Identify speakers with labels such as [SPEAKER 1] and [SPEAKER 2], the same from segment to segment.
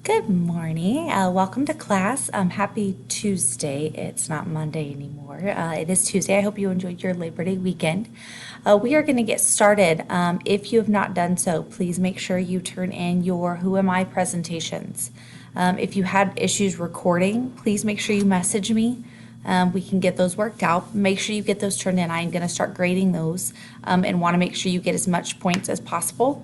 [SPEAKER 1] Good morning. Welcome to class. Happy Tuesday. It's not Monday anymore. It is Tuesday. I hope you enjoyed your Labor Day weekend. We are going to get started. If you have not done so, please make sure you turn in your Who Am I presentations. If you had issues recording, please make sure you message me. We can get those worked out. Make sure you get those turned in. I'm going to start grading those and want to make sure you get as much points as possible.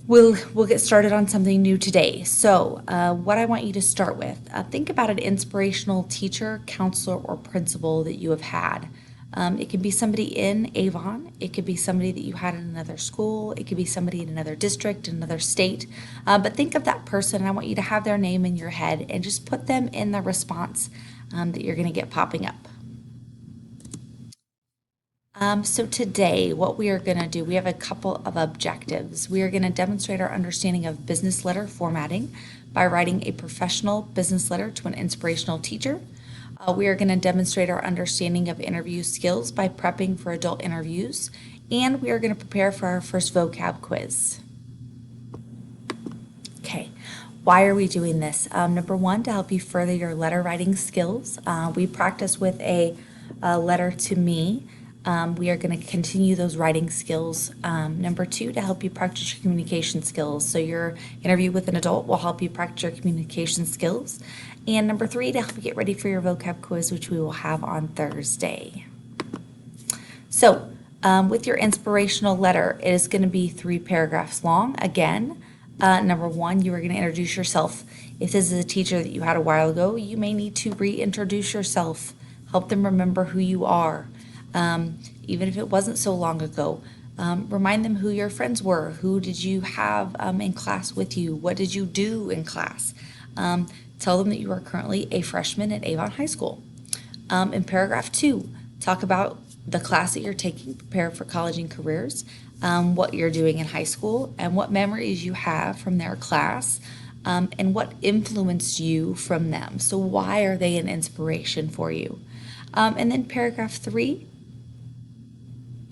[SPEAKER 1] We'll get started on something new today. So, what I want you to start with, think about an inspirational teacher, counselor, or principal that you have had. It can be somebody in Avon. It could be somebody that you had in another school. It could be somebody in another district, another state. But think of that person. And I want you to have their name in your head and just put them in the response that you're going to get popping up. So today, what we are going to do, we have a couple of objectives. We are going to demonstrate our understanding of business letter formatting by writing a professional business letter to an inspirational teacher. We are going to demonstrate our understanding of interview skills by prepping for adult interviews. And we are going to prepare for our first vocab quiz. Okay, why are we doing this? Number one, to help you further your letter writing skills. We practice with a letter to me. We are going to continue those writing skills. Number two, to help you practice your communication skills. So your interview with an adult will help you practice your communication skills. And number three, to help you get ready for your vocab quiz, which we will have on Thursday. So with your inspirational letter, it is going to be 3 paragraphs long. Again, number one, you are going to introduce yourself. If this is a teacher that you had a while ago, you may need to reintroduce yourself. Help them remember who you are. Even if it wasn't so long ago, remind them who your friends were. Who did you have in class with you? What did you do in class? Tell them that you are currently a freshman at Avon High School. In paragraph 2, talk about the class that you're taking, prepare for college and careers, what you're doing in high school, and what memories you have from their class, and what influenced you from them. So why are they an inspiration for you? And then paragraph 3,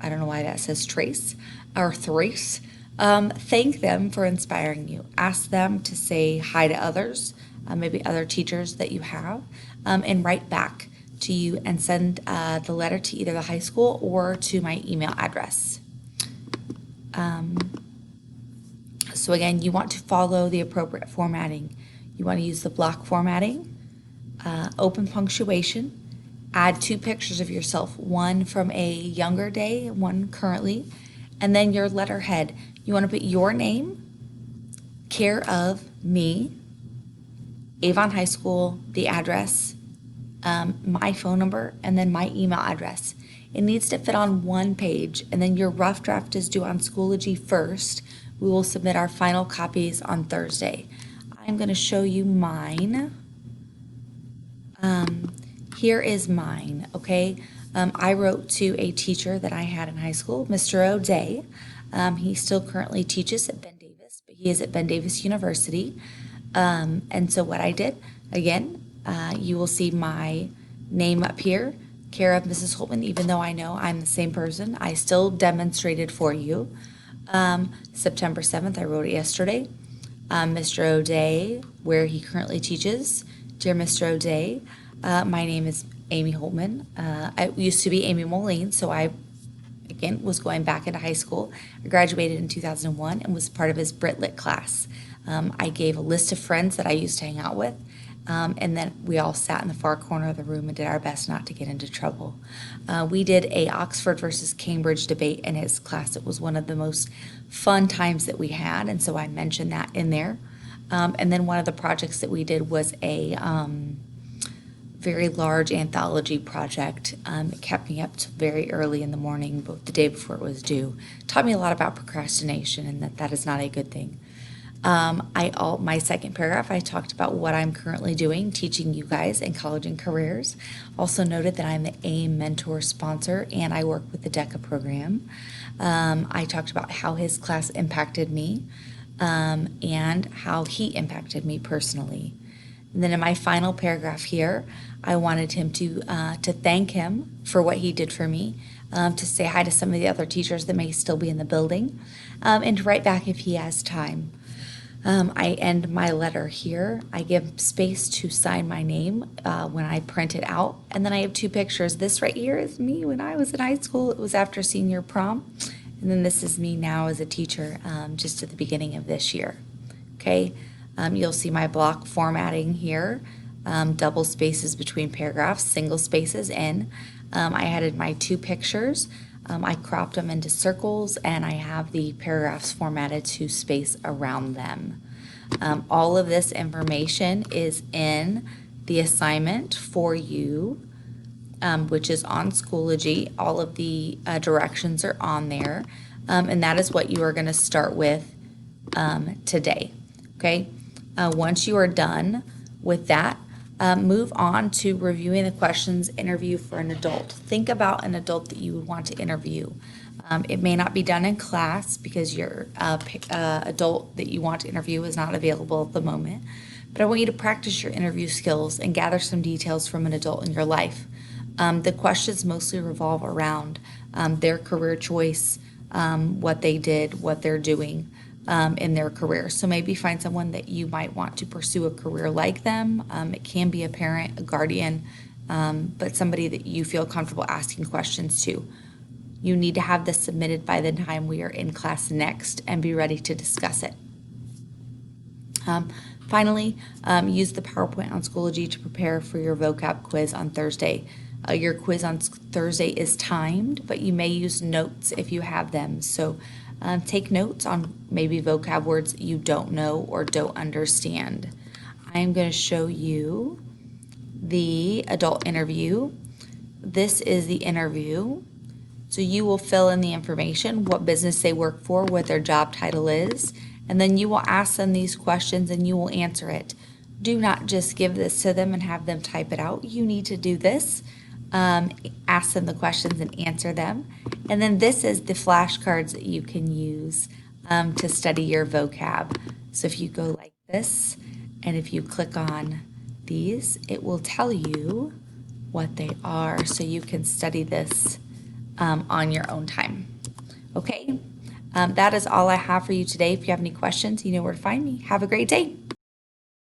[SPEAKER 1] I don't know why that says trace or thrace. Thank them for inspiring you. Ask them to say hi to others, maybe other teachers that you have, and write back to you and send the letter to either the high school or to my email address. So again, you want to follow the appropriate formatting. You want to use the block formatting, open punctuation, add 2 pictures of yourself, one from a younger day, one currently, and then your letterhead. You want to put your name, care of me, Avon High School, the address, my phone number, and then my email address. It needs to fit on one page, and then your rough draft is due on Schoology first. We will submit our final copies on Thursday. I'm going to show you mine. Here is mine, okay? I wrote to a teacher that I had in high school, Mr. O'Day. He still currently teaches at Ben Davis, but he is at Ben Davis University. And so what I did, again, you will see my name up here, care of Mrs. Holtman, even though I know I'm the same person. I still demonstrated for you. September 7th, I wrote it yesterday. Mr. O'Day, where he currently teaches. Dear Mr. O'Day, my name is Amy Holtman. I used to be Amy Moline, so I, again, was going back into high school. I graduated in 2001 and was part of his Brit Lit class. I gave a list of friends that I used to hang out with, and then we all sat in the far corner of the room and did our best not to get into trouble. We did a Oxford versus Cambridge debate in his class. It was one of the most fun times that we had, and so I mentioned that in there. And then one of the projects that we did was a very large anthology project. It kept me up till very early in the morning, both the day before it was due. Taught me a lot about procrastination and that is not a good thing. My second paragraph, I talked about what I'm currently doing, teaching you guys in college and careers. Also noted that I'm the AIM Mentor sponsor and I work with the DECA program. I talked about how his class impacted me and how he impacted me personally. And then in my final paragraph here, I wanted him to thank him for what he did for me, to say hi to some of the other teachers that may still be in the building, and to write back if he has time. I end my letter here. I give space to sign my name when I print it out. And then I have two pictures. This right here is me when I was in high school. It was after senior prom. And then this is me now as a teacher just at the beginning of this year. Okay, you'll see my block formatting here. Double spaces between paragraphs, single spaces in. I added my two pictures. I cropped them into circles, and I have the paragraphs formatted to space around them. All of this information is in the assignment for you, which is on Schoology. All of the directions are on there, and that is what you are going to start with today. Okay, once you are done with that, move on to reviewing the questions, interview for an adult. Think about an adult that you would want to interview. It may not be done in class because your adult that you want to interview is not available at the moment, but I want you to practice your interview skills and gather some details from an adult in your life. The questions mostly revolve around their career choice, what they did, what they're doing in their career. So maybe find someone that you might want to pursue a career like them. It can be a parent, a guardian, but somebody that you feel comfortable asking questions to. You need to have this submitted by the time we are in class next and be ready to discuss it. Finally, use the PowerPoint on Schoology to prepare for your vocab quiz on Thursday. Your quiz on Thursday is timed, but you may use notes if you have them. So take notes on maybe vocab words you don't know or don't understand. I am going to show you the adult interview. This is the interview. So you will fill in the information, what business they work for, what their job title is, and then you will ask them these questions and you will answer it. Do not just give this to them and have them type it out. You need to do this. Ask them the questions and answer them. And then this is the flashcards that you can use to study your vocab. So if you go like this, and if you click on these, it will tell you what they are so you can study this on your own time. Okay, that is all I have for you today. If you have any questions, you know where to find me. Have a great day.